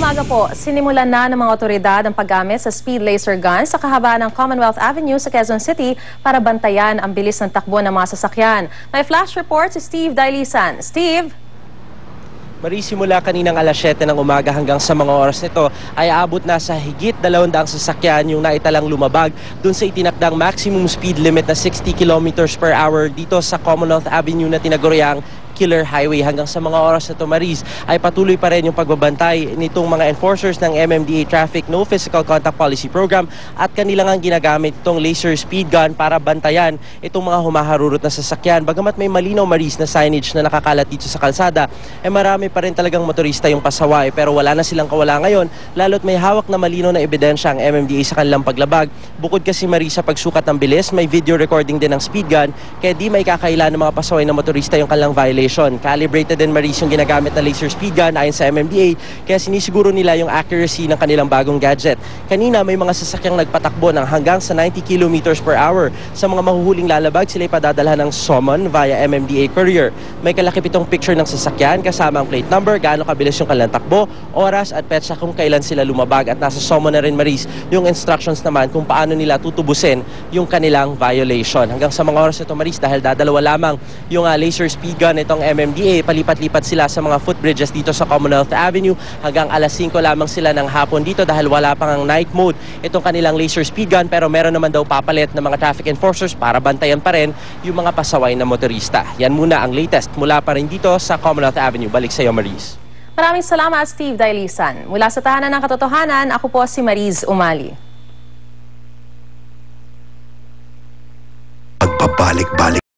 umaga po, sinimulan na ng mga otoridad ang paggamit sa speed laser gun sa kahabaan ng Commonwealth Avenue sa Quezon City para bantayan ang bilis ng takbo ng mga sasakyan. May flash report si Steve Dailisan. Steve? Simula kaninang alas 7 ng umaga hanggang sa mga oras nito ay aabot na sa higit 200 sasakyan yung naitalang lumabag dun sa itinakdang maximum speed limit na 60 kilometers per hour dito sa Commonwealth Avenue na tinaguriang Killer Highway. Hanggang sa mga oras na ito, Maris, ay patuloy pa rin yung pagbabantay nitong mga enforcers ng MMDA Traffic No Physical Contact Policy Program at kanilang ang ginagamit itong laser speed gun para bantayan itong mga humaharurot na sasakyan. Bagamat may malinaw, Maris, na signage na nakakalat dito sa kalsada, marami pa rin talagang motorista yung pasaway, pero wala na silang kawala ngayon, lalo't may hawak na malinaw na ebidensya ang MMDA sa kanilang paglabag. Bukod kasi, Maris, sa pagsukat ng bilis, may video recording din ng speed gun, kaya di may kakaila ng mga pasaway na motorista yung kanilang violation. Calibrated din, Maris, yung ginagamit na laser speed gun ayon sa MMDA, kaya sinisiguro nila yung accuracy ng kanilang bagong gadget. Kanina may mga sasakyang nagpatakbo ng hanggang sa 90 kilometers per hour. Sa mga mahuhuling lalabag, sila ipadadalhan ng summon via MMDA courier. May kalakip itong picture ng sasakyan kasama ang plate number, gaano kabilis yung kanilang takbo, oras at petsa kung kailan sila lumabag, at nasa summon na rin, Maris, yung instructions naman kung paano nila tutubusin yung kanilang violation. Hanggang sa mga oras ito, Maris, dahil dadalawa lamang yung laser speed gun itong MMDA, palipat-lipat sila sa mga footbridges dito sa Commonwealth Avenue. Hanggang alas 5 lamang sila ng hapon dito dahil wala pang ang night mode itong kanilang laser speed gun, pero meron naman daw papalit ng mga traffic enforcers para bantayan pa rin yung mga pasaway na motorista. Yan muna ang latest mula pa rin dito sa Commonwealth Avenue. Balik sa iyo, Maris. Maraming salamat, Steve Dailisan. Mula sa Tahanan ng Katotohanan, ako po si Mariz Umali. Pagpabalik-balik